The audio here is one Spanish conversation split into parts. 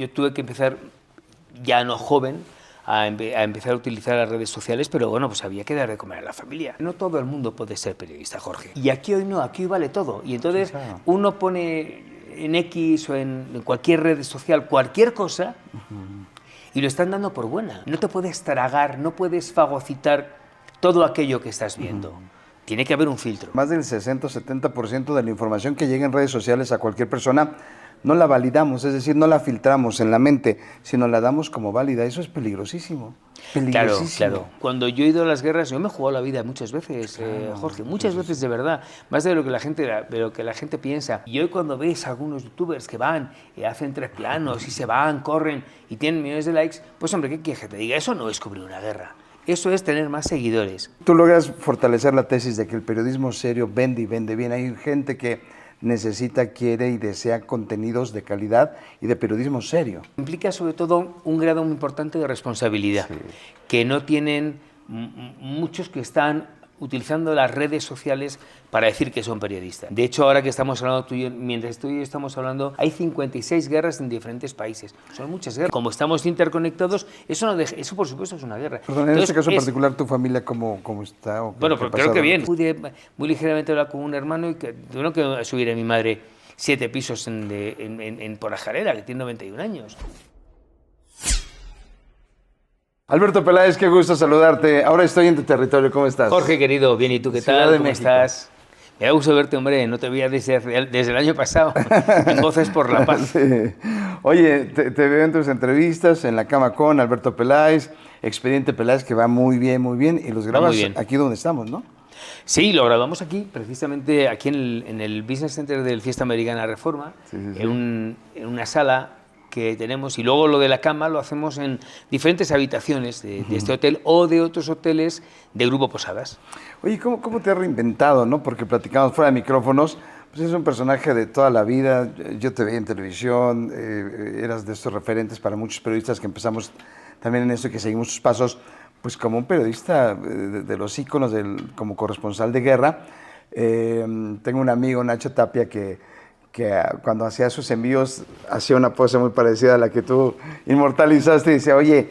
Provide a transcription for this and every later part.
Yo tuve que empezar, ya no joven, a empezar a utilizar las redes sociales, pero bueno, pues había que dar de comer a la familia. No todo el mundo puede ser periodista, Jorge. Y aquí hoy no, aquí hoy vale todo. Y entonces sí, claro, uno pone en X o en cualquier red social cualquier cosa y lo están dando por buena. No te puedes tragar, no puedes fagocitar todo aquello que estás viendo. Tiene que haber un filtro. Más del 60 o 70% de la información que llega en redes sociales a cualquier persona no la validamos, es decir, no la filtramos en la mente, sino la damos como válida. Eso es peligrosísimo. Peligrosísimo. Claro, claro. Cuando yo he ido a las guerras, yo me he jugado la vida muchas veces, claro, Jorge, muchas veces de verdad, más de lo que la gente piensa. Y hoy cuando ves a algunos youtubers que van, hacen 3 planos y se van, corren y tienen millones de likes, pues hombre, ¿qué quieres que te diga? Eso no es cubrir una guerra. Eso es tener más seguidores. Tú logras fortalecer la tesis de que el periodismo serio vende y vende bien. Hay gente que necesita, quiere y desea contenidos de calidad y de periodismo serio. Implica sobre todo un grado muy importante de responsabilidad, sí, que no tienen muchos que están utilizando las redes sociales para decir que son periodistas. De hecho, ahora que estamos hablando tú y yo, mientras tú y yo estamos hablando, hay 56 guerras en diferentes países. Son muchas guerras. Como estamos interconectados, eso por supuesto es una guerra. Perdón, en este caso particular, ¿tu familia cómo está? ¿O bueno, pues creo que bien. Pude muy ligeramente hablar con un hermano y que tuvieron que subir a mi madre 7 pisos en Porrajarera, que tiene 91 años. Alberto Peláez, qué gusto saludarte. Ahora estoy en tu territorio, ¿cómo estás? Jorge, querido, bien, ¿y tú qué tal? ¿Cómo estás? Me da gusto verte, hombre, no te veía desde el año pasado, en Voces por la Paz. Sí. Oye, te veo en tus entrevistas, en La Cama con Alberto Peláez, Expediente Peláez, que va muy bien, y los grabas aquí donde estamos, ¿no? Sí, lo grabamos aquí, precisamente aquí en el Business Center del Fiesta Americana Reforma, sí. En una sala que tenemos, y luego lo de la cama lo hacemos en diferentes habitaciones de este hotel o de otros hoteles de Grupo Posadas. Oye, ¿cómo te has reinventado, no? Porque platicamos fuera de micrófonos, pues es un personaje de toda la vida, yo te veía en televisión, eras de estos referentes para muchos periodistas que empezamos también en esto y que seguimos sus pasos, pues como un periodista de los íconos, como corresponsal de guerra. Tengo un amigo, Nacho Tapia, que cuando hacía sus envíos hacía una pose muy parecida a la que tú inmortalizaste y decía, oye,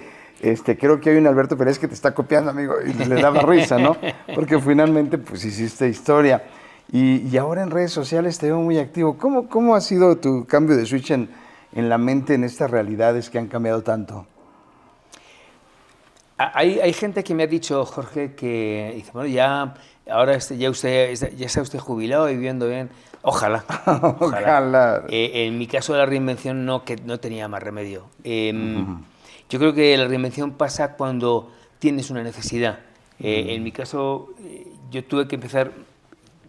creo que hay un Alberto Pérez que te está copiando, amigo, y le daba risa, ¿no? Porque finalmente pues hiciste historia y ahora en redes sociales te veo muy activo. ¿Cómo ha sido tu cambio de switch en la mente en estas realidades que han cambiado tanto? Hay gente que me ha dicho, Jorge, que dice, bueno, ahora ya está usted jubilado y viviendo bien. Ojalá. Ojalá. En mi caso de la reinvención no tenía más remedio. Yo creo que la reinvención pasa cuando tienes una necesidad. En mi caso, yo tuve que empezar,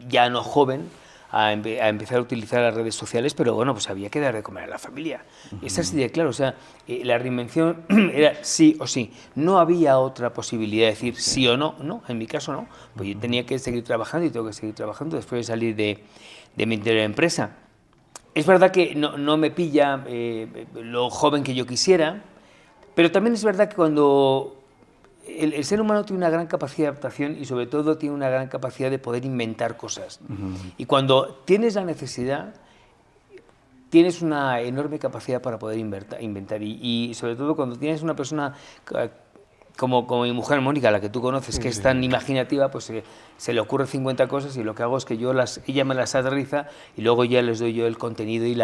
ya no joven, a empezar a utilizar las redes sociales, pero bueno, pues había que dar de comer a la familia. Es así de claro, o sea, la reinvención era sí o sí. No había otra posibilidad de decir sí o no, en mi caso no. Pues yo tenía que seguir trabajando y tengo que seguir trabajando después de salir de mi anterior empresa. Es verdad que no me pilla lo joven que yo quisiera, pero también es verdad que cuando el ser humano tiene una gran capacidad de adaptación y sobre todo tiene una gran capacidad de poder inventar cosas. Y cuando tienes la necesidad, tienes una enorme capacidad para poder inventar. Y sobre todo cuando tienes una persona como mi mujer Mónica, la que tú conoces, que es tan imaginativa, pues se le ocurren 50 cosas y lo que hago es que ella me las aterriza y luego ya les doy yo el contenido y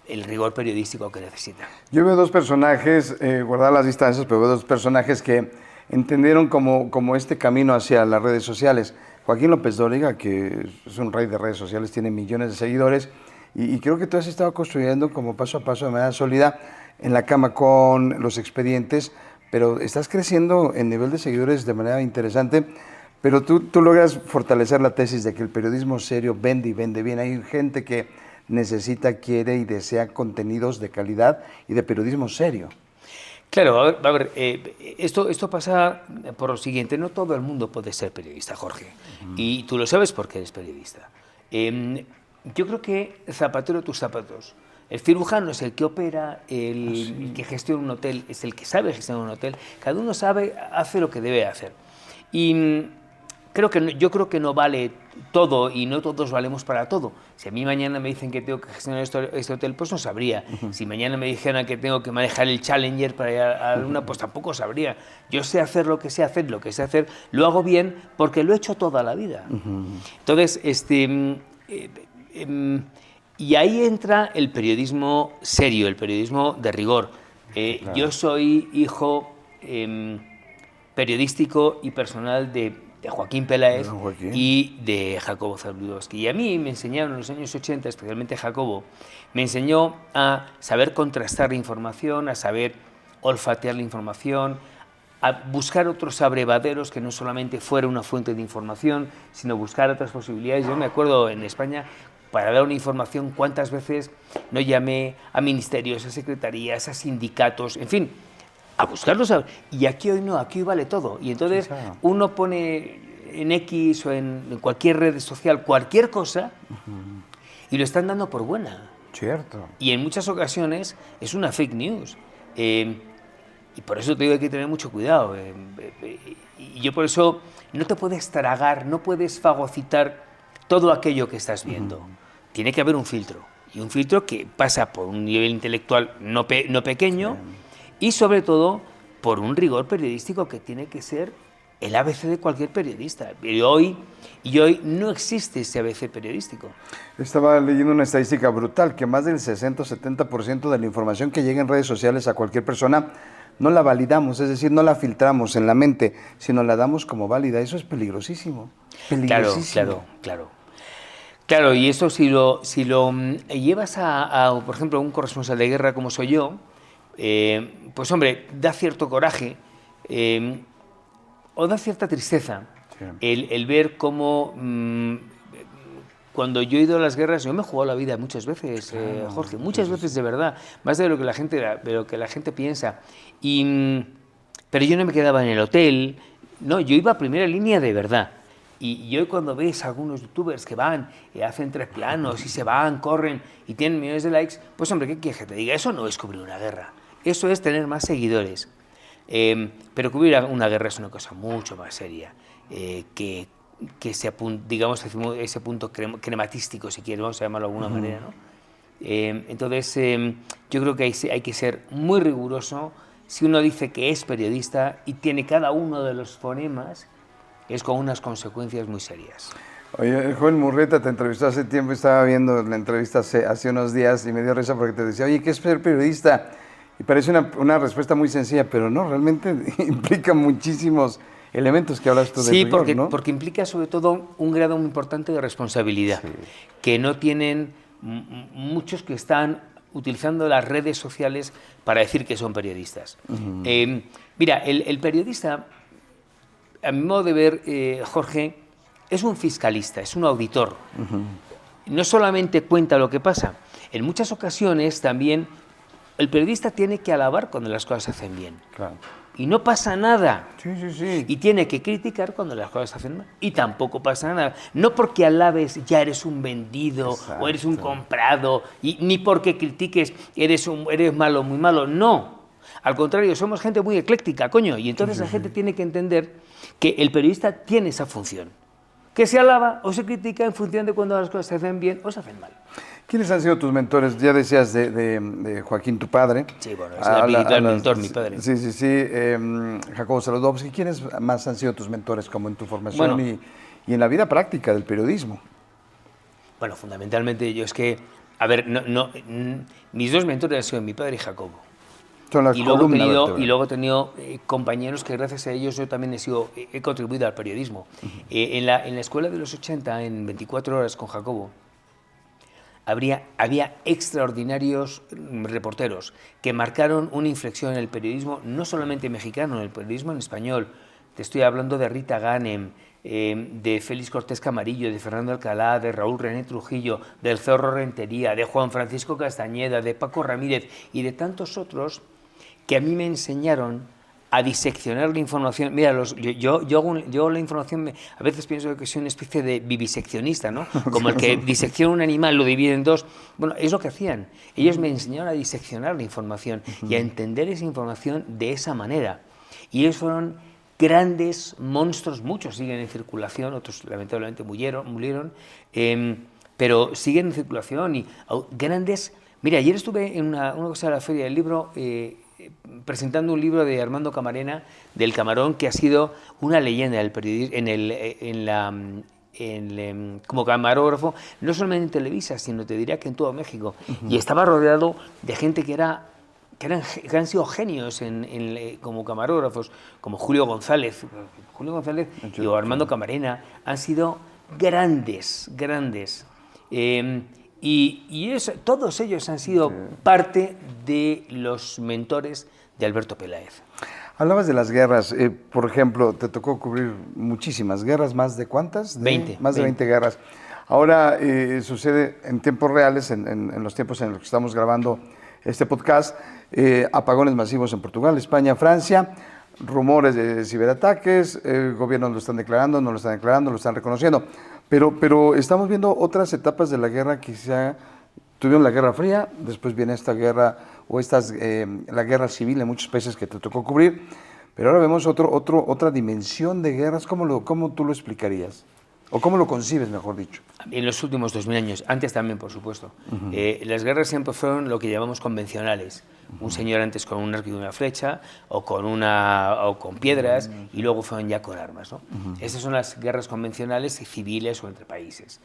el rigor periodístico que necesitan. Yo veo dos personajes, guardar las distancias, pero veo dos personajes que entendieron como este camino hacia las redes sociales. Joaquín López Dóriga, que es un rey de redes sociales, tiene millones de seguidores, y creo que tú has estado construyendo como paso a paso de manera sólida en La Cama con los Expedientes, pero estás creciendo en nivel de seguidores de manera interesante, pero tú logras fortalecer la tesis de que el periodismo serio vende y vende bien. Hay gente que necesita, quiere y desea contenidos de calidad y de periodismo serio. Claro, a ver, esto pasa por lo siguiente, no todo el mundo puede ser periodista, Jorge, y tú lo sabes porque eres periodista. Yo creo que zapatero tus zapatos. El cirujano es el que opera, el que gestiona un hotel es el que sabe gestionar un hotel, cada uno hace lo que debe hacer. Y yo creo que no vale todo y no todos valemos para todo. Si a mí mañana me dicen que tengo que gestionar este hotel, pues no sabría. Si mañana me dijeran que tengo que manejar el Challenger para ir a la Luna, pues tampoco sabría. Yo sé hacer lo que sé hacer, lo hago bien porque lo he hecho toda la vida. Entonces, y ahí entra el periodismo serio, el periodismo de rigor. Claro. Yo soy hijo periodístico y personal de Joaquín Peláez y de Jacobo Zabludovsky. Y a mí me enseñaron en los años 80, especialmente Jacobo, me enseñó a saber contrastar la información, a saber olfatear la información, a buscar otros abrevaderos que no solamente fuera una fuente de información, sino buscar otras posibilidades. Yo me acuerdo en España, para dar una información, cuántas veces no llamé a ministerios, a secretarías, a sindicatos, en fin, a buscarlos. Y aquí hoy no, aquí hoy vale todo. Y entonces sí, claro, uno pone en X o en cualquier red social cualquier cosa y lo están dando por buena. Cierto. Y en muchas ocasiones es una fake news. Y por eso te digo que hay que tener mucho cuidado. Y yo por eso no te puedes tragar, no puedes fagocitar todo aquello que estás viendo. Tiene que haber un filtro. Y un filtro que pasa por un nivel intelectual no pequeño, sí, y sobre todo por un rigor periodístico que tiene que ser el ABC de cualquier periodista. Y hoy no existe ese ABC periodístico. Estaba leyendo una estadística brutal, que más del 60 o 70% de la información que llega en redes sociales a cualquier persona no la validamos, es decir, no la filtramos en la mente, sino la damos como válida. Eso es peligrosísimo. Peligrosísimo. Claro, y eso si lo llevas por ejemplo, a un corresponsal de guerra como soy yo, pues hombre, da cierto coraje o da cierta tristeza, sí, el ver cómo cuando yo he ido a las guerras, yo me he jugado la vida muchas veces, Jorge, muchas veces de verdad, más de lo que la gente piensa. Pero yo no me quedaba en el hotel, no, yo iba a primera línea de verdad. Y hoy cuando ves a algunos youtubers que van, hacen 3 planos y se van, corren y tienen millones de likes, pues hombre, ¿qué quieres que te diga? Eso no es cubrir una guerra, eso es tener más seguidores. Pero cubrir una guerra es una cosa mucho más seria, que digamos, ese punto crematístico, si quieres, vamos a llamarlo de alguna manera, ¿no? Entonces, yo creo que hay que ser muy riguroso. Si uno dice que es periodista y tiene cada uno de los fonemas, es con unas consecuencias muy serias. Oye, el joven Murrieta te entrevistó hace tiempo, estaba viendo la entrevista hace unos días y me dio risa porque te decía, oye, ¿qué es ser periodista? Y parece una respuesta muy sencilla, pero no, realmente implica muchísimos elementos que hablas tú de rigor, porque, ¿no? Porque implica sobre todo un grado muy importante de responsabilidad, sí, que no tienen muchos que están utilizando las redes sociales para decir que son periodistas. Mira, el periodista, a mi modo de ver, Jorge, es un fiscalista, es un auditor. No solamente cuenta lo que pasa, en muchas ocasiones también el periodista tiene que alabar cuando las cosas se hacen bien. Claro. Y no pasa nada. Sí, sí, sí. Y tiene que criticar cuando las cosas se hacen mal. Y tampoco pasa nada. No porque alabes ya eres un vendido, exacto, o eres un comprado, ni porque critiques eres malo, muy malo. No. Al contrario, somos gente muy ecléctica, coño. Y entonces la gente tiene que entender que el periodista tiene esa función. Que se alaba o se critica en función de cuando las cosas se hacen bien o se hacen mal. ¿Quiénes han sido tus mentores? Ya decías de Joaquín, tu padre. Sí, bueno, es el mentor, mi padre. Sí, sí, sí. Jacobo Zabludovsky. ¿Quiénes más han sido tus mentores como en tu formación, bueno, y en la vida práctica del periodismo? Bueno, fundamentalmente yo es que, a ver, mis dos mentores han sido mi padre y Jacobo. Son las columnas. Y luego he tenido compañeros que gracias a ellos yo también he contribuido al periodismo. En la escuela de los 80, en 24 horas con Jacobo, había extraordinarios reporteros que marcaron una inflexión en el periodismo, no solamente mexicano, en el periodismo en español. Te estoy hablando de Rita Ganem, de Félix Cortés Camarillo, de Fernando Alcalá, de Raúl René Trujillo, del Zorro Rentería, de Juan Francisco Castañeda, de Paco Ramírez y de tantos otros que a mí me enseñaron a diseccionar la información. Mira, yo la información, a veces pienso que soy una especie de viviseccionista, ¿no? Como el que disecciona un animal, lo divide en dos. Bueno, es lo que hacían. Ellos me enseñaron a diseccionar la información y a entender esa información de esa manera. Y ellos fueron grandes monstruos, muchos siguen en circulación, otros lamentablemente murieron, pero siguen en circulación y grandes... Mira, ayer estuve en una cosa de la Feria del Libro presentando un libro de Armando Camarena del Camarón, que ha sido una leyenda del periodismo como camarógrafo, no solamente en Televisa, sino te diría que en todo México. Y estaba rodeado de gente que han sido genios como camarógrafos, como Julio González y Armando Camarena, han sido grandes. Todos ellos han sido parte de los mentores de Alberto Peláez. Hablabas de las guerras, por ejemplo, te tocó cubrir muchísimas guerras, ¿más de cuántas? 20. Más de 20 guerras. Ahora sucede en tiempos reales, en los tiempos en los que estamos grabando este podcast, apagones masivos en Portugal, España, Francia, rumores de ciberataques, gobiernos lo están declarando, no lo están declarando, lo están reconociendo. Pero estamos viendo otras etapas de la guerra que tuvieron la Guerra Fría, después viene esta guerra la guerra civil en muchos países que te tocó cubrir, pero ahora vemos otra dimensión de guerras. ¿Cómo tú lo explicarías? ¿O cómo lo concibes, mejor dicho? En los últimos 2000 años, antes también, por supuesto. Las guerras siempre fueron lo que llamamos convencionales. Un señor antes con un arco y una flecha, o con piedras, y luego fueron ya con armas, ¿no? Esas son las guerras convencionales y civiles o entre países.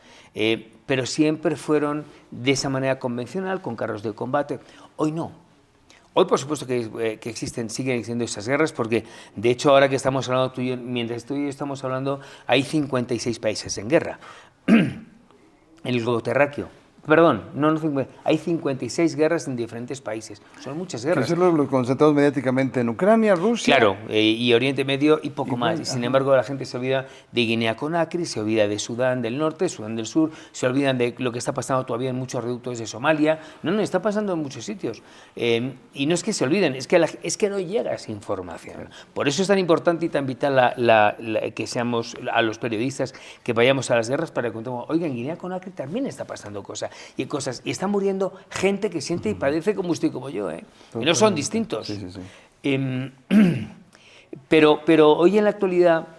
Pero siempre fueron de esa manera convencional, con carros de combate. Hoy no. Hoy, por supuesto, que siguen existiendo esas guerras, porque, de hecho, ahora que estamos hablando tú y yo, mientras tú y yo estamos hablando, hay 56 países en guerra. En el globo terráqueo. Perdón, hay 56 guerras en diferentes países. Son muchas guerras. Que son los concentrados mediáticamente en Ucrania, Rusia. Claro, y Oriente Medio y poco más. Y sin embargo, la gente se olvida de Guinea-Conakry, se olvida de Sudán del Norte, Sudán del Sur, se olvidan de lo que está pasando todavía en muchos reductos de Somalia. No, está pasando en muchos sitios. Y no es que se olviden, es que no llega esa información. Por eso es tan importante y tan vital que seamos a los periodistas, que vayamos a las guerras para que contemos, oiga, en Guinea-Conakry también está pasando cosas. Y está muriendo gente que siente y padece como usted y como yo, y no son distintos. Sí. Pero hoy en la actualidad,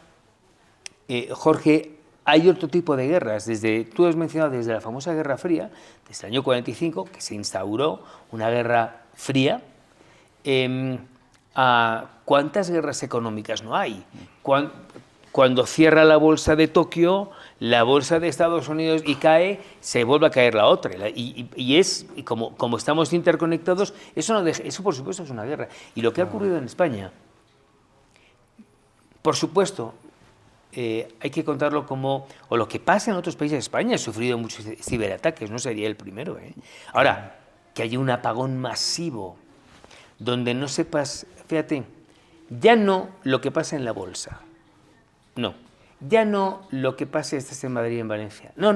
Jorge, hay otro tipo de guerras. Tú has mencionado desde la famosa Guerra Fría, desde el año 45, que se instauró una guerra fría. ¿Cuántas guerras económicas no hay? Cuando cierra la bolsa de Tokio, la bolsa de Estados Unidos y cae, se vuelve a caer la otra. Y como estamos interconectados, eso por supuesto es una guerra. Y lo que ha ocurrido en España, por supuesto, hay que contarlo o lo que pasa en otros países. España ha sufrido muchos ciberataques, no sería el primero. Ahora, que haya un apagón masivo, donde no sepas, fíjate, ya no lo que pasa en la bolsa. No, ya no lo que pasa estás en Madrid y en Valencia. No,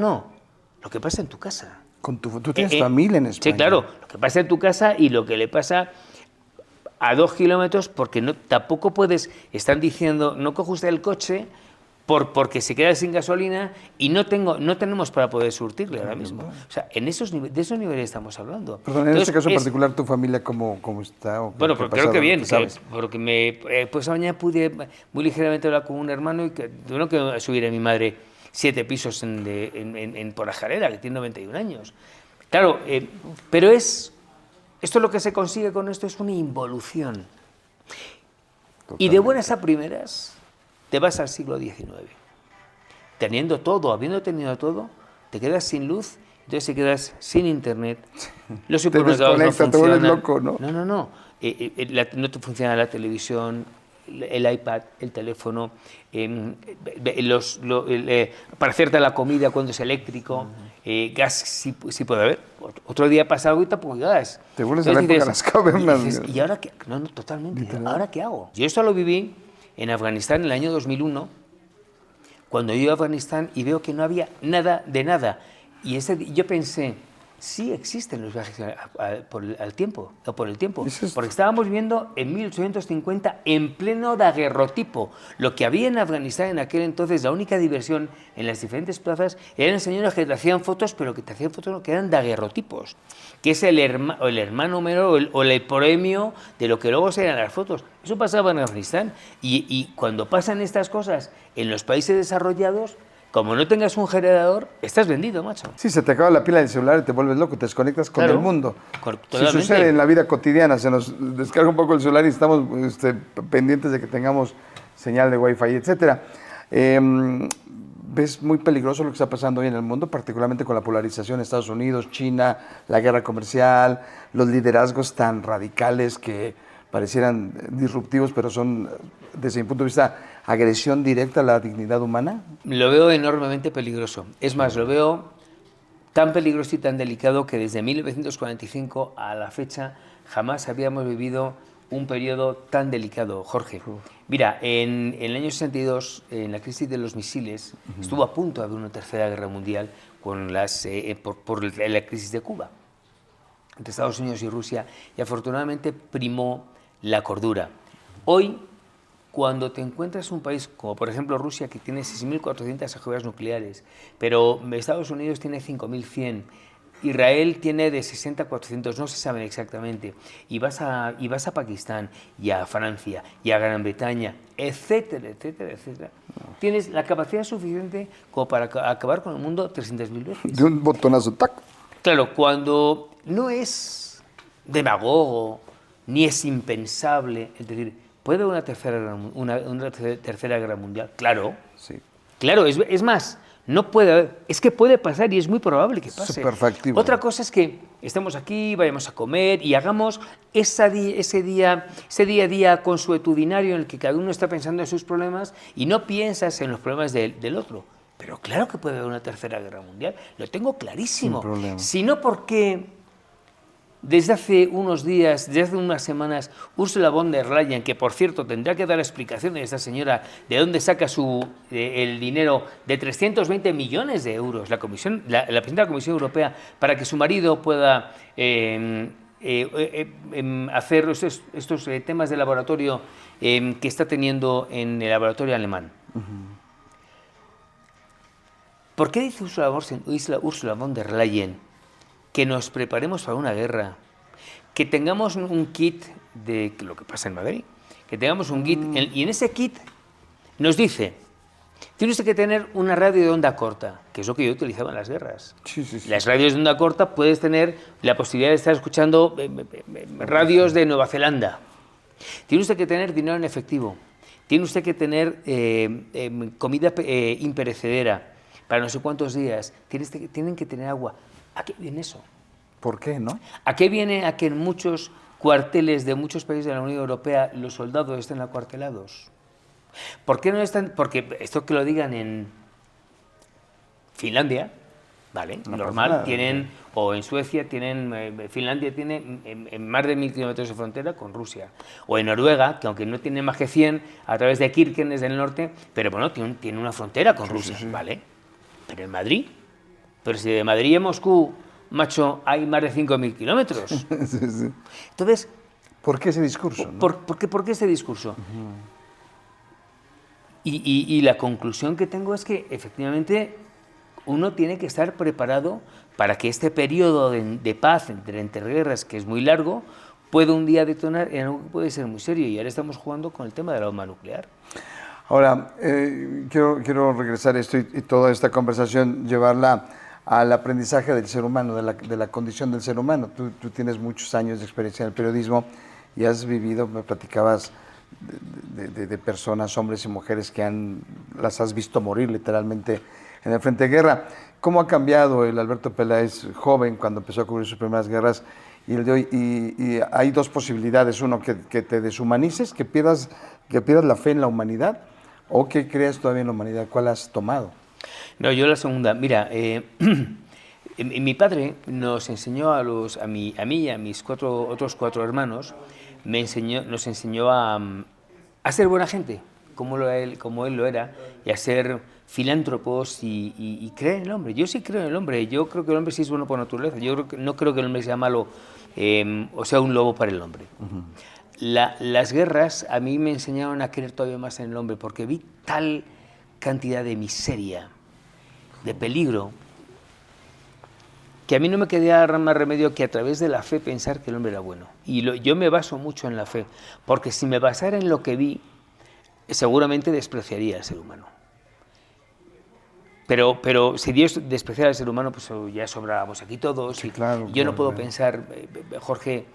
lo que pasa en tu casa. Tú tienes familia en España. Sí, claro, lo que pasa en tu casa y lo que le pasa a 2 kilómetros, porque tampoco puedes, están diciendo, no coge usted el coche porque se queda sin gasolina y no tenemos para poder surtirle ahora mismo. O sea, de esos niveles estamos hablando. Perdón, en este caso en particular, ¿tu familia cómo está? Bueno, pero creo que bien, ¿sabes? Porque pues mañana pude muy ligeramente hablar con un hermano y que tengo que subir a mi madre 7 pisos por la Jarera, que tiene 91 años. Claro, pero esto es lo que se consigue con esto, es una involución. Totalmente. Y de buenas a primeras te vas al siglo XIX. Habiendo tenido todo, te quedas sin luz, entonces te quedas sin internet, los supermercados no funcionan. Te vuelves loco, ¿no? No. No te funciona la televisión, el iPad, el teléfono, para hacerte la comida cuando es eléctrico, gas sí puede haber. Otro día pasa algo y tampoco hay gas. Te vuelves a la época de las cavernas. ¿Y ahora qué? No, totalmente. Literal. ¿Ahora qué hago? Yo esto lo viví en Afganistán en el año 2001, cuando yo iba a Afganistán y veo que no había nada de nada. Y yo pensé, sí existen los viajes al tiempo, o por el tiempo. Eso es- Porque estábamos viendo en 1850, en pleno daguerrotipo, lo que había en Afganistán en aquel entonces, la única diversión en las diferentes plazas, eran señoras que te hacían fotos, pero que te hacían fotos que eran daguerrotipos, que es el hermano menor o el premio de lo que luego serán las fotos. Eso pasaba en Afganistán. Y cuando pasan estas cosas en los países desarrollados, como no tengas un generador, estás vendido, macho. Sí, se te acaba la pila del celular y te vuelves loco, te desconectas con Claro, el mundo. Si totalmente. sucede en la vida cotidiana, se nos descarga un poco el celular y estamos pendientes de que tengamos señal de Wi-Fi, etcétera. ¿Ves muy peligroso lo que está pasando hoy en el mundo, particularmente con la polarización de Estados Unidos, China, la guerra comercial, los liderazgos tan radicales que parecieran disruptivos, pero son, desde mi punto de vista, agresión directa a la dignidad humana? Lo veo enormemente peligroso. Es más, lo veo tan peligroso y tan delicado que desde 1945 a la fecha jamás habíamos vivido un periodo tan delicado, Jorge. Mira, en el año 62, en la crisis de los misiles, estuvo a punto de haber una tercera guerra mundial con por la crisis de Cuba, entre Estados Unidos y Rusia, y afortunadamente primó la cordura. Hoy, cuando te encuentras un país como por ejemplo Rusia, que tiene 6.400 ojivas nucleares, pero Estados Unidos tiene 5.100, Israel tiene de 60 a 400, no se saben exactamente, y vas a Pakistán, y a Francia, y a Gran Bretaña, etcétera, etcétera, etcétera. Tienes la capacidad suficiente como para acabar con el mundo 300.000 veces. De un botonazo, ¡tac! Claro, cuando no es demagogo, ni es impensable, es decir, ¿puede haber una tercera guerra mundial? Claro, Sí. claro, es más, no puede haber, es que puede pasar y es muy probable que pase. Superfactible. Otra cosa es que estemos aquí, vayamos a comer y hagamos ese día a día consuetudinario en el que cada uno está pensando en sus problemas y no piensas en los problemas del otro. Pero claro que puede haber una tercera guerra mundial, lo tengo clarísimo. Sin problema. Si no, porque desde hace unos días, desde hace unas semanas, Ursula von der Leyen, que por cierto tendrá que dar explicaciones a esta señora de dónde saca el dinero de 320 millones de euros, la presidenta de la Comisión Europea, para que su marido pueda hacer estos temas de laboratorio que está teniendo en el laboratorio alemán. ¿Por qué dice Ursula von der Leyen que nos preparemos para una guerra, que tengamos un kit de lo que pasa en Madrid, que tengamos un kit, y en ese kit nos dice, tiene usted que tener una radio de onda corta, que es lo que yo utilizaba en las guerras. Sí, sí, sí. Las radios de onda corta puedes tener la posibilidad de estar escuchando radios de Nueva Zelanda. Tiene usted que tener dinero en efectivo, tiene usted que tener comida imperecedera para no sé cuántos días, tienen que tener agua. ¿A qué viene eso? ¿Por qué, no? ¿A qué viene a que en muchos cuarteles de muchos países de la Unión Europea los soldados estén acuartelados? ¿Por qué no están? Porque esto que lo digan en Finlandia, ¿vale? No normal, pasa nada. tienen, o en Suecia tienen, Finlandia tiene en más de 1.000 kilómetros de frontera con Rusia. O en Noruega, que aunque no tiene más que 100, a través de Kirkenes del norte, pero bueno, tiene una frontera con Rusia, ¿vale? Pero en Madrid, pero si de Madrid a Moscú, macho, hay más de 5.000 kilómetros. Sí, sí. Entonces, ¿Por qué ese discurso? ¿no? ¿por qué este discurso? Y la conclusión que tengo es que efectivamente uno tiene que estar preparado para que este periodo de paz entre guerras, que es muy largo, pueda un día detonar en algo que puede ser muy serio. Y ahora estamos jugando con el tema de la bomba nuclear. Ahora, quiero regresar a esto y toda esta conversación, llevarla al aprendizaje del ser humano, de la condición del ser humano. Tú tienes muchos años de experiencia en el periodismo y has vivido, me platicabas de personas, hombres y mujeres que las has visto morir literalmente en el frente de guerra. ¿Cómo ha cambiado el Alberto Peláez joven cuando empezó a cubrir sus primeras guerras y el de hoy? Y hay dos posibilidades: uno, que te deshumanices, que pierdas la fe en la humanidad, o que creas todavía en la humanidad. ¿Cuál has tomado? No, yo la segunda. Mira, mi padre nos enseñó a mí y a mis otros cuatro hermanos, nos enseñó a ser buena gente, como él lo era, y a ser filántropos y creen en el hombre. Yo sí creo en el hombre. Yo creo que el hombre sí es bueno por naturaleza. No creo que el hombre sea malo o sea un lobo para el hombre. Las guerras a mí me enseñaron a creer todavía más en el hombre porque vi tal cantidad de miseria, de peligro, que a mí no me quedaba más remedio que a través de la fe pensar que el hombre era bueno. Y yo me baso mucho en la fe, porque si me basara en lo que vi, seguramente despreciaría al ser humano. Pero si Dios despreciara al ser humano, pues ya sobrábamos aquí todos. Sí, claro, yo no puedo pensar, Jorge,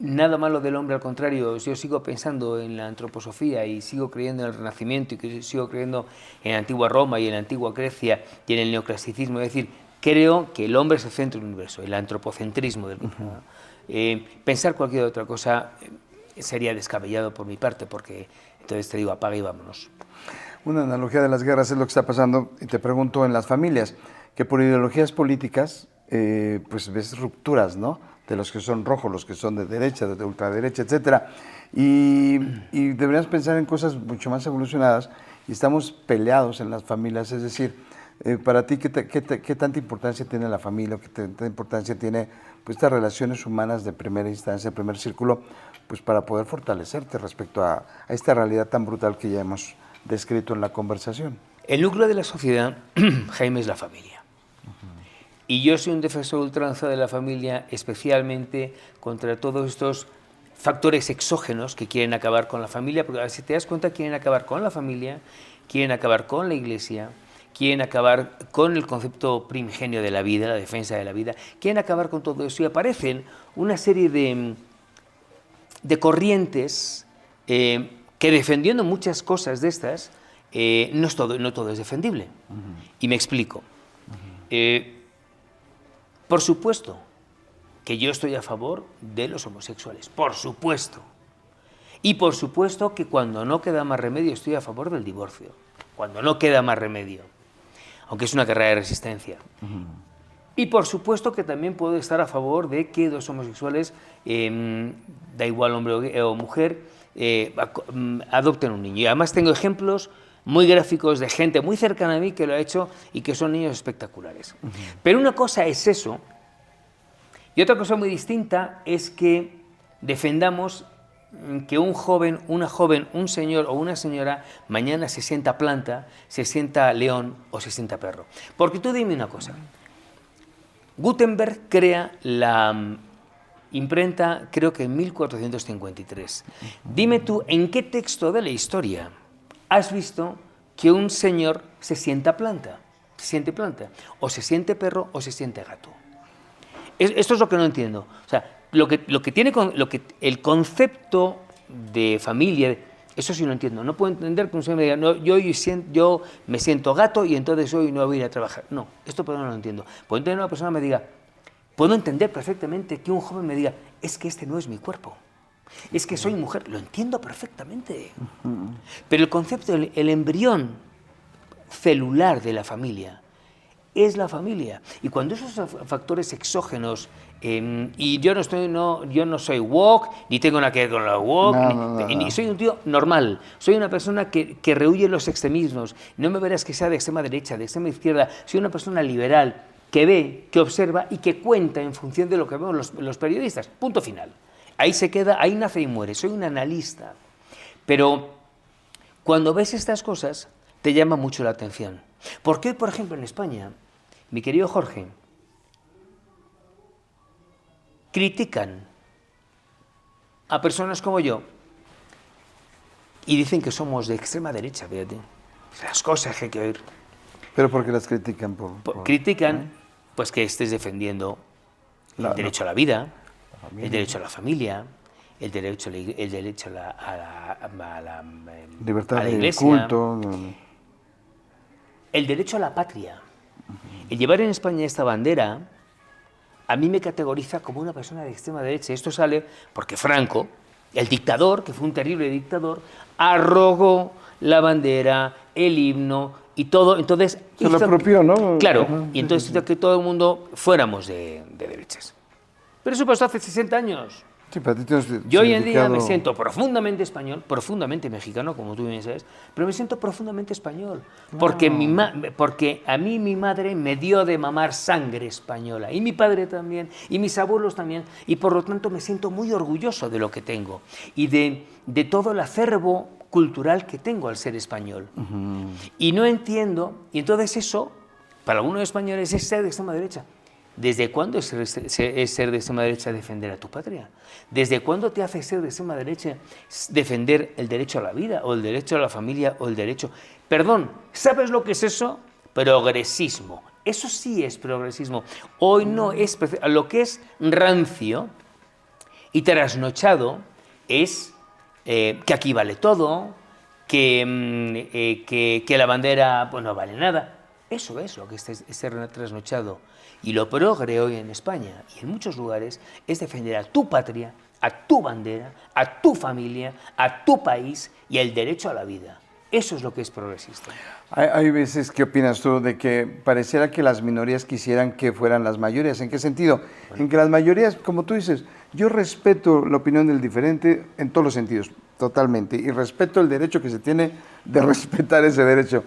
nada malo del hombre, al contrario, yo sigo pensando en la antroposofía y sigo creyendo en el Renacimiento y sigo creyendo en la antigua Roma y en la antigua Grecia y en el neoclasicismo. Es decir, creo que el hombre es el centro del universo, el antropocentrismo del mundo. Pensar cualquier otra cosa sería descabellado por mi parte, porque entonces te digo, apaga y vámonos. Una analogía de las guerras es lo que está pasando, y te pregunto, en las familias, que por ideologías políticas, pues ves rupturas, ¿no? De los que son rojos, los que son de derecha, de ultraderecha, etcétera. Y deberíamos pensar en cosas mucho más evolucionadas, y estamos peleados en las familias, es decir, para ti, ¿qué tanta importancia tiene la familia, qué tanta importancia tiene pues, estas relaciones humanas de primera instancia, de primer círculo, pues para poder fortalecerte respecto a esta realidad tan brutal que ya hemos descrito en la conversación? El núcleo de la sociedad, Jaime, es la familia. Y yo soy un defensor ultranza de la familia, especialmente contra todos estos factores exógenos que quieren acabar con la familia, porque si te das cuenta, quieren acabar con la familia, quieren acabar con la iglesia, quieren acabar con el concepto primigenio de la vida, la defensa de la vida, quieren acabar con todo eso y aparecen una serie de corrientes que defendiendo muchas cosas de estas, no todo es defendible. Y me explico. Por supuesto que yo estoy a favor de los homosexuales, por supuesto. Y por supuesto que cuando no queda más remedio estoy a favor del divorcio, cuando no queda más remedio, aunque es una carrera de resistencia. Y por supuesto que también puedo estar a favor de que dos homosexuales, da igual hombre o mujer, adopten un niño. Y además tengo ejemplos muy gráficos de gente muy cercana a mí que lo ha hecho y que son niños espectaculares. Pero una cosa es eso, y otra cosa muy distinta es que defendamos que un joven, una joven, un señor o una señora mañana se sienta planta, se sienta león o se sienta perro. Porque tú dime una cosa, Gutenberg crea la imprenta creo que en 1453. Dime tú, ¿en qué texto de la historia has visto que un señor se sienta planta? Se siente planta, o se siente perro o se siente gato. Esto es lo que no entiendo. O sea, el concepto de familia, eso sí no entiendo. No puedo entender que un señor me diga, no, yo me siento gato y entonces hoy no voy a ir a trabajar. No, esto no lo entiendo. Puedo entender que una persona me diga, puedo entender perfectamente que un joven me diga, es que este no es mi cuerpo. Es que soy mujer, lo entiendo perfectamente. Pero el concepto, el embrión celular de la familia es la familia. Y cuando esos factores exógenos, y yo no soy woke, ni tengo nada que ver con la woke, ni soy un tío normal, soy una persona que rehuye los extremismos. No me verás que sea de extrema derecha, de extrema izquierda, soy una persona liberal, que ve, que observa y que cuenta en función de lo que vemos los periodistas. Punto final. Ahí se queda, ahí nace y muere. Soy un analista. Pero cuando ves estas cosas, te llama mucho la atención. ¿Por qué, por ejemplo, en España, mi querido Jorge, critican a personas como yo y dicen que somos de extrema derecha? Fíjate, las cosas que hay que oír. ¿Pero por qué las critican? Critican pues que estés defendiendo el derecho a la vida, el derecho a la familia, el derecho a la libertad de iglesia, culto, el derecho a la patria. El llevar en España esta bandera a mí me categoriza como una persona de extrema derecha. Esto sale porque Franco, el dictador, que fue un terrible dictador, arrogó la bandera, el himno y todo. Entonces se lo apropió, ¿no? Claro, y entonces hizo que todo el mundo fuéramos de derechas. Pero eso pasó hace 60 años. Sí, para ti tienes Yo hoy en día significado... me siento profundamente español, profundamente mexicano, como tú bien sabes, pero me siento profundamente español, porque, porque a mí mi madre me dio de mamar sangre española, y mi padre también, y mis abuelos también, y por lo tanto me siento muy orgulloso de lo que tengo, y de todo el acervo cultural que tengo al ser español. Y no entiendo, y entonces eso, para algunos españoles, es ser de extrema derecha. ¿Desde cuándo es ser de extrema derecha defender a tu patria? ¿Desde cuándo te hace ser de extrema derecha defender el derecho a la vida, o el derecho a la familia, o el derecho... Perdón, ¿sabes lo que es eso? Progresismo. Eso sí es progresismo. Hoy no es... Lo que es rancio y trasnochado es que aquí vale todo, que la bandera pues, no vale nada. Eso es lo que es ser trasnochado. Y lo progre hoy en España y en muchos lugares es defender a tu patria, a tu bandera, a tu familia, a tu país y el derecho a la vida. Eso es lo que es progresista. Hay veces, ¿qué opinas tú de que pareciera que las minorías quisieran que fueran las mayorías? ¿En qué sentido? Bueno. En que las mayorías, como tú dices, yo respeto la opinión del diferente en todos los sentidos, totalmente, y respeto el derecho que se tiene de respetar ese derecho.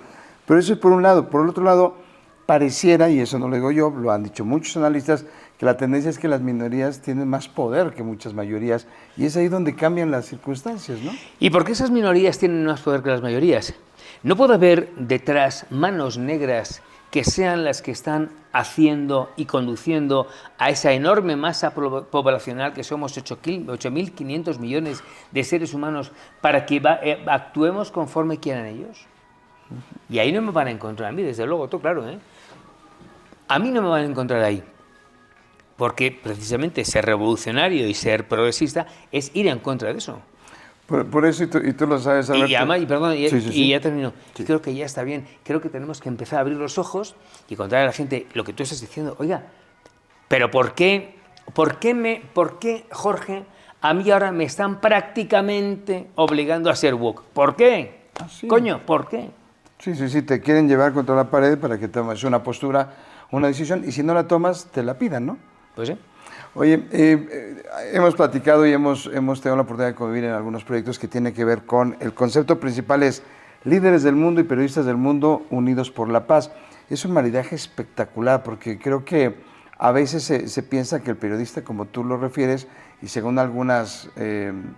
Pero eso es por un lado. Por el otro lado, pareciera, y eso no lo digo yo, lo han dicho muchos analistas, que la tendencia es que las minorías tienen más poder que muchas mayorías, y es ahí donde cambian las circunstancias, ¿no? ¿Y por qué esas minorías tienen más poder que las mayorías? No puede haber detrás manos negras que sean las que están haciendo y conduciendo a esa enorme masa poblacional que somos 8.500 millones de seres humanos para que actuemos conforme quieran ellos. Y ahí no me van a encontrar a mí, desde luego, todo claro, ¿eh? A mí no me van a encontrar ahí, porque precisamente ser revolucionario y ser progresista es ir en contra de eso. Por eso, y tú lo sabes, Alberto. Y además, perdón, Sí. Ya termino. Sí. Creo que ya está bien. Creo que tenemos que empezar a abrir los ojos y contar a la gente lo que tú estás diciendo. Oiga, pero ¿por qué, Jorge, a mí ahora me están prácticamente obligando a ser woke? ¿Por qué? Ah, sí. Coño, ¿por qué? Sí, te quieren llevar contra la pared para que tomes una postura, una decisión, y si no la tomas, te la pidan, ¿no? Pues sí. Oye, hemos platicado y hemos tenido la oportunidad de convivir en algunos proyectos que tienen que ver con, el concepto principal es líderes del mundo y periodistas del mundo unidos por la paz. Es un maridaje espectacular porque creo que a veces se piensa que el periodista, como tú lo refieres, y según algunas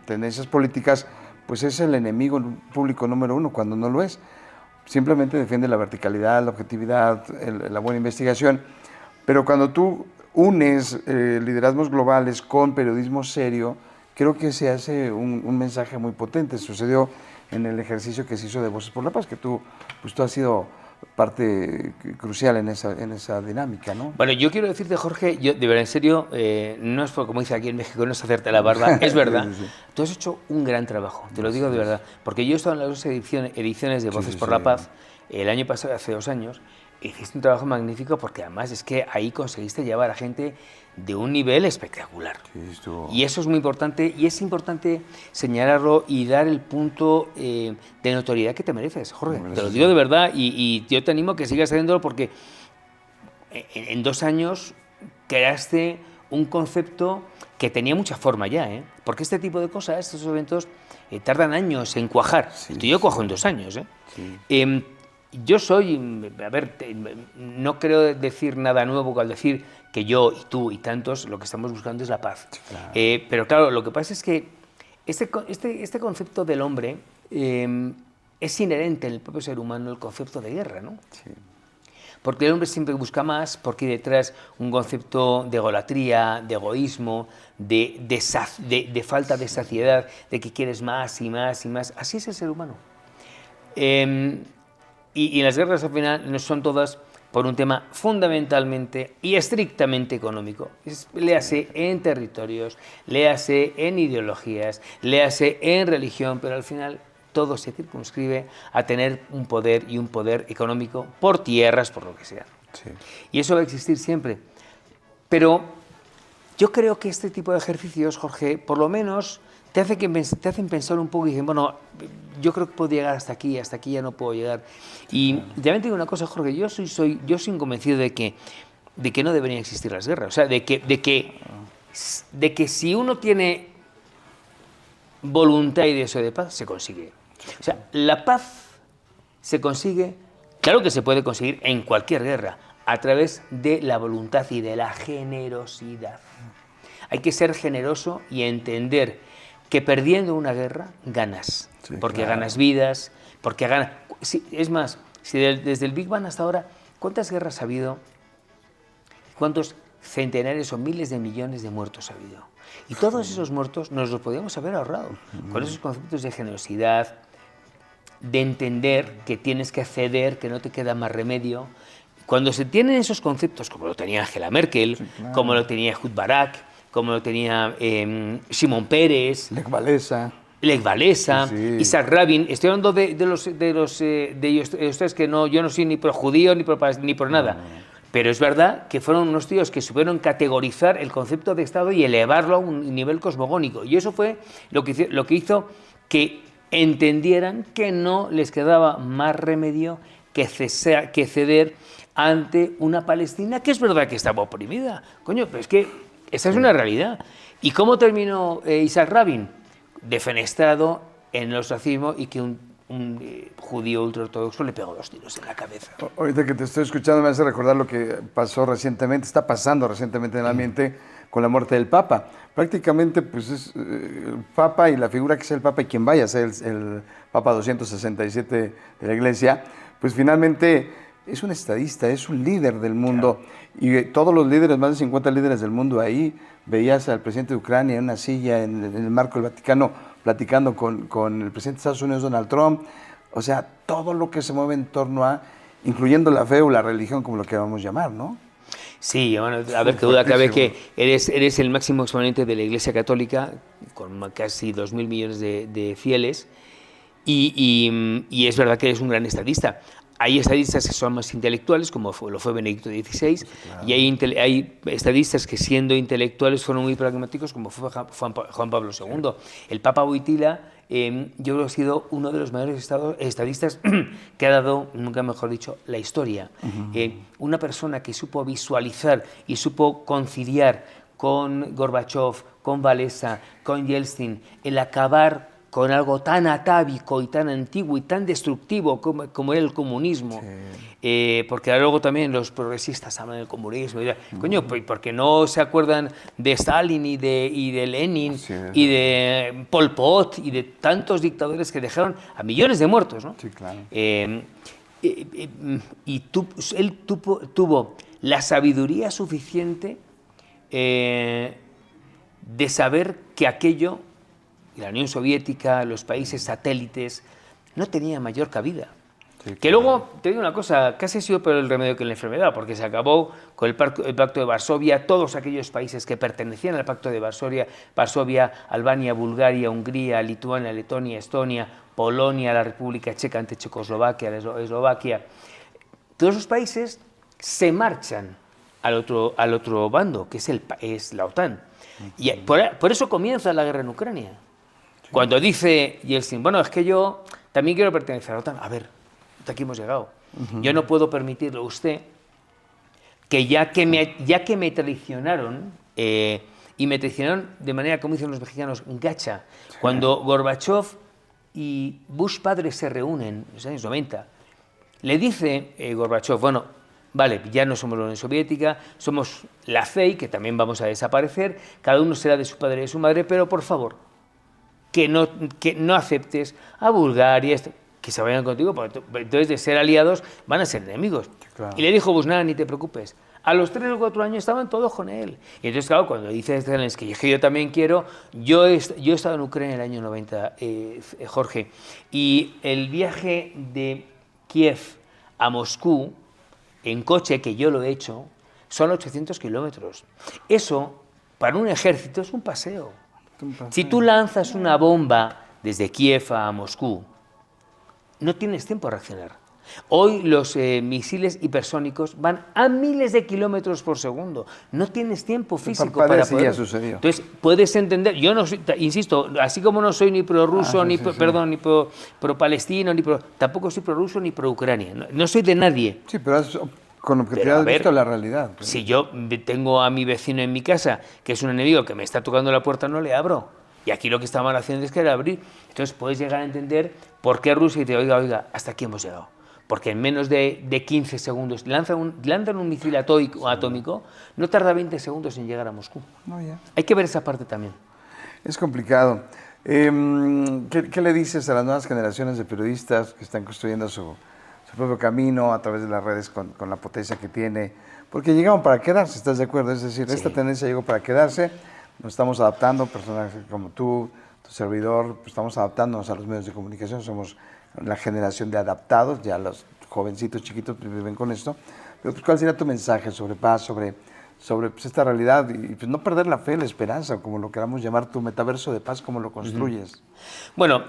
tendencias políticas, pues es el enemigo público número uno, cuando no lo es. Simplemente defiende la verticalidad, la objetividad, la buena investigación, pero cuando tú unes liderazgos globales con periodismo serio, creo que se hace un mensaje muy potente. Sucedió en el ejercicio que se hizo de Voces por la Paz, que tú has sido parte crucial en esa dinámica, ¿no? Bueno, yo quiero decirte, Jorge, yo de verdad, en serio, no es como dice aquí en México, no es hacerte la barba, es verdad. Sí. Tú has hecho un gran trabajo, te lo digo de verdad, porque yo he estado en las dos ediciones de Voces por la Paz, el año pasado, hace 2 años, hiciste un trabajo magnífico porque además es que ahí conseguiste llevar a gente de un nivel espectacular. Sí, y eso es muy importante, y es importante señalarlo y dar el punto de notoriedad que te mereces, Jorge. Te lo digo de verdad, y yo te animo a que sigas haciéndolo porque en 2 años creaste un concepto que tenía mucha forma ya, ¿eh? Porque este tipo de cosas, estos eventos, tardan años en cuajar. Sí, yo cuajo en 2 años, ¿eh? Sí. Yo soy, a ver, no creo decir nada nuevo al decir que yo y tú y tantos lo que estamos buscando es la paz. Claro. Pero claro, lo que pasa es que este concepto del hombre es inherente en el propio ser humano, el concepto de guerra, ¿no? Sí. Porque el hombre siempre busca más, porque hay detrás un concepto de egolatría, de egoísmo, de falta de saciedad, de que quieres más y más y más. Así es el ser humano. Y las guerras al final no son todas por un tema fundamentalmente y estrictamente económico. Léase en territorios, léase en ideologías, léase en religión, pero al final todo se circunscribe a tener un poder y un poder económico por tierras, por lo que sea. Sí. Y eso va a existir siempre. Pero yo creo que este tipo de ejercicios, Jorge, por lo menos te hacen pensar un poco y dicen, bueno, yo creo que puedo llegar hasta aquí ya no puedo llegar. Y también te digo una cosa, Jorge, yo soy convencido de que no deberían existir las guerras. O sea, de que si uno tiene voluntad y deseo de paz, se consigue. O sea, la paz se consigue, claro que se puede conseguir en cualquier guerra, a través de la voluntad y de la generosidad. Hay que ser generoso y entender que perdiendo una guerra ganas, sí, porque claro, ganas vidas, porque ganas... Es más, si desde el Big Bang hasta ahora, ¿cuántas guerras ha habido? ¿Cuántos centenares o miles de millones de muertos ha habido? Y todos esos muertos nos los podíamos haber ahorrado con esos conceptos de generosidad, de entender que tienes que ceder, que no te queda más remedio. Cuando se tienen esos conceptos, como lo tenía Angela Merkel, sí, claro, como lo tenía Ehud Barak, como lo tenía Shimon Peres, Lech Walesa, sí, sí, Isaac Rabin, estoy hablando de ellos, ustedes que no, yo no soy ni pro judío ni por nada, pero es verdad que fueron unos tíos que supieron categorizar el concepto de Estado y elevarlo a un nivel cosmogónico, y eso fue lo que hizo que entendieran que no les quedaba más remedio que ceder ante una Palestina que es verdad que estaba oprimida. Coño, pero es que esa es una realidad. ¿Y cómo terminó Isaac Rabin? Defenestrado en el ostracismo y que un judío ultraortodoxo le pegó 2 tiros en la cabeza. Ahorita que te estoy escuchando me hace recordar lo que pasó recientemente, está pasando recientemente en el ambiente con la muerte del Papa. Prácticamente, pues es el Papa y la figura que sea el Papa y quien vaya a ser el Papa 267 de la Iglesia, pues finalmente es un estadista, es un líder del mundo. Claro. Y todos los líderes, más de 50 líderes del mundo ahí, veías al presidente de Ucrania en una silla en el marco del Vaticano platicando con el presidente de Estados Unidos, Donald Trump. O sea, todo lo que se mueve en torno a, incluyendo la fe o la religión, como lo queramos llamar, ¿no? Sí, bueno, a ver, qué duda cabe que eres el máximo exponente de la Iglesia Católica, con casi 2.000 millones de fieles, y es verdad que eres un gran estadista. Hay estadistas que son más intelectuales, como lo fue Benedicto XVI, sí, claro, y hay estadistas que siendo intelectuales fueron muy pragmáticos, como fue Juan Pablo II. El Papa Wojtyla, yo creo que ha sido uno de los mayores estadistas que ha dado, nunca mejor dicho, la historia. Una persona que supo visualizar y supo conciliar con Gorbachev, con Walesa, con Yeltsin, el acabar con algo tan atávico y tan antiguo y tan destructivo como era el comunismo, sí, porque luego también los progresistas hablan del comunismo, y coño, porque no se acuerdan de Stalin y de Lenin, sí, y de Pol Pot y de tantos dictadores que dejaron a millones de muertos, ¿no? Sí, claro. Él tuvo la sabiduría suficiente de saber que aquello, la Unión Soviética, los países satélites, no tenía mayor cabida. Sí, que luego, te digo una cosa, casi ha sido peor el remedio que la enfermedad, porque se acabó con el Pacto de Varsovia, todos aquellos países que pertenecían al Pacto de Varsovia, Albania, Bulgaria, Hungría, Lituania, Letonia, Estonia, Polonia, la República Checa ante Checoslovaquia, Eslovaquia, todos esos países se marchan al otro bando, que es la OTAN. Y por eso comienza la guerra en Ucrania. Cuando dice Yeltsin, bueno, es que yo también quiero pertenecer a la OTAN. A ver, hasta aquí hemos llegado. Yo no puedo permitirle a usted que ya que me traicionaron, y me traicionaron de manera, como dicen los mexicanos, gacha, sí, cuando Gorbachev y Bush padre se reúnen en los años 90, le dice Gorbachev, bueno, vale, ya no somos la Unión Soviética, somos la CEI, que también vamos a desaparecer, cada uno será de su padre y de su madre, pero por favor, que no aceptes a Bulgaria, que se vayan contigo, porque entonces de ser aliados van a ser enemigos. Claro. Y le dijo Bush, nada, ni te preocupes. A los 3 o 4 años estaban todos con él. Y entonces, claro, cuando dice Zelensky que yo también quiero, yo he estado en Ucrania en el año 90, Jorge, y el viaje de Kiev a Moscú, en coche, que yo lo he hecho, son 800 kilómetros. Eso, para un ejército, es un paseo. Si tú lanzas una bomba desde Kiev a Moscú, no tienes tiempo a reaccionar. Hoy los misiles hipersónicos van a miles de kilómetros por segundo. No tienes tiempo físico para poder... Ya sucedió. Entonces, puedes entender... Yo no soy, insisto, así como no soy ni prorruso, ni pro palestino, tampoco soy prorruso ni pro Ucrania. No soy de nadie. Sí, pero con objetividad has visto la realidad. Si yo tengo a mi vecino en mi casa, que es un enemigo que me está tocando la puerta, no le abro. Y aquí lo que estaban haciendo es que era abrir. Entonces puedes llegar a entender por qué Rusia dice, oiga, hasta aquí hemos llegado. Porque en menos de 15 segundos lanzan un misil atómico, no tarda 20 segundos en llegar a Moscú. No, ya. Hay que ver esa parte también. Es complicado. ¿Qué le dices a las nuevas generaciones de periodistas que están construyendo su propio camino a través de las redes con la potencia que tiene? Porque llegaron para quedarse, ¿estás de acuerdo? Es decir, esta tendencia llegó para quedarse, nos estamos adaptando, personajes como tú, tu servidor, pues estamos adaptándonos a los medios de comunicación, somos la generación de adaptados, ya los jovencitos chiquitos viven con esto. Pero pues, ¿cuál sería tu mensaje sobre paz, sobre pues, esta realidad y pues, no perder la fe, la esperanza, como lo queramos llamar, tu metaverso de paz, cómo lo construyes? Bueno,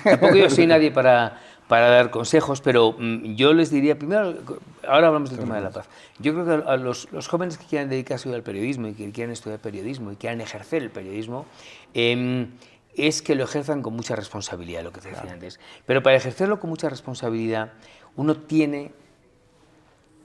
tampoco yo soy nadie para dar consejos, pero yo les diría, primero, ahora hablamos del tema de la paz. Yo creo que a los jóvenes que quieran dedicarse al periodismo y que quieran estudiar periodismo y quieran ejercer el periodismo, es que lo ejerzan con mucha responsabilidad, lo que te decía antes. Pero para ejercerlo con mucha responsabilidad, uno tiene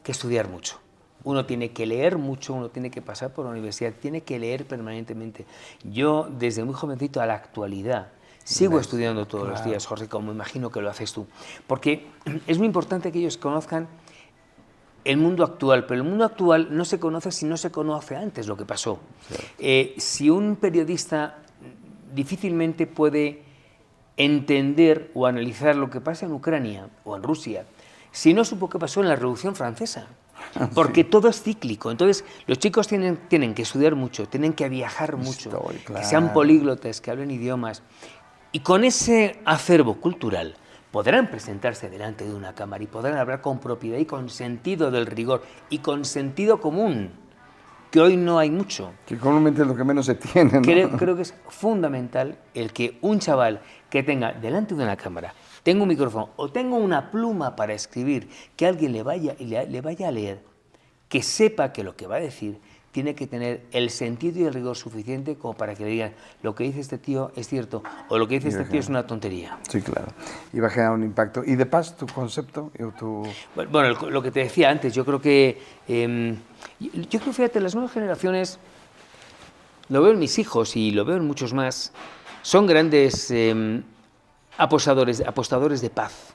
que estudiar mucho. Uno tiene que leer mucho, uno tiene que pasar por la universidad, tiene que leer permanentemente. Yo, desde muy jovencito a la actualidad, sigo estudiando todos los días, Jorge, como imagino que lo haces tú. Porque es muy importante que ellos conozcan el mundo actual, pero el mundo actual no se conoce si no se conoce antes lo que pasó. Si un periodista difícilmente puede entender o analizar lo que pasa en Ucrania o en Rusia, si no supo qué pasó en la Revolución Francesa. Porque todo es cíclico. Entonces, los chicos tienen que estudiar mucho, tienen que viajar mucho, que sean políglotas, que hablen idiomas. Y con ese acervo cultural podrán presentarse delante de una cámara y podrán hablar con propiedad y con sentido del rigor y con sentido común, que hoy no hay mucho. Que comúnmente es lo que menos se tiene, ¿no? Creo que es fundamental el que un chaval que tenga delante de una cámara, tenga un micrófono o tenga una pluma para escribir, que alguien le vaya a leer, que sepa que lo que va a decir tiene que tener el sentido y el rigor suficiente como para que le digan lo que dice este tío es cierto o lo que dice este tío es una tontería. Sí, claro. Y va a generar un impacto. ¿Y de paz tu concepto? Bueno, lo que te decía antes, yo creo que, fíjate, las nuevas generaciones, lo veo en mis hijos y lo veo en muchos más, son grandes apostadores de paz.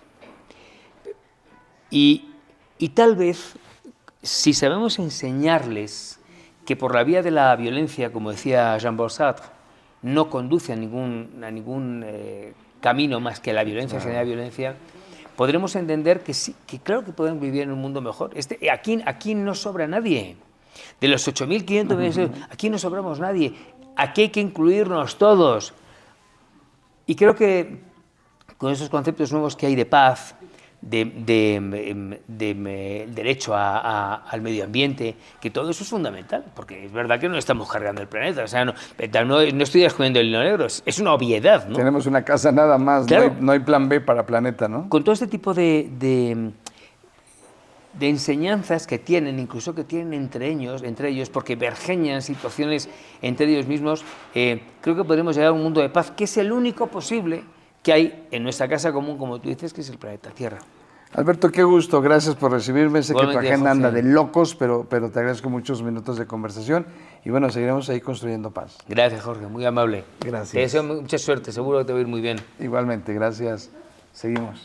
Y tal vez, si sabemos enseñarles que por la vía de la violencia, como decía Jean-Paul Sartre, no conduce a ningún camino más que la violencia genera violencia, podremos entender que sí, que claro que podemos vivir en un mundo mejor. Aquí no sobra nadie. De los 8.500 millones, aquí no sobramos nadie. Aquí hay que incluirnos todos. Y creo que con esos conceptos nuevos que hay de paz, derecho al medio ambiente, que todo eso es fundamental, porque es verdad que no estamos cargando el planeta, o sea, no estoy descubriendo el hilo negro, es una obviedad, ¿no? Tenemos una casa nada más, claro. No hay plan B para planeta, ¿no? Con todo este tipo de enseñanzas que tienen, incluso que tienen entre ellos, porque vergeñan situaciones entre ellos mismos, creo que podremos llegar a un mundo de paz, que es el único posible que hay en nuestra casa común, como tú dices, que es el planeta Tierra. Alberto, qué gusto, gracias por recibirme. Sé que tu agenda anda de locos, pero te agradezco muchos minutos de conversación y bueno, seguiremos ahí construyendo paz. Gracias, Jorge, muy amable. Gracias. Te deseo mucha suerte, seguro que te va a ir muy bien. Igualmente, gracias. Seguimos.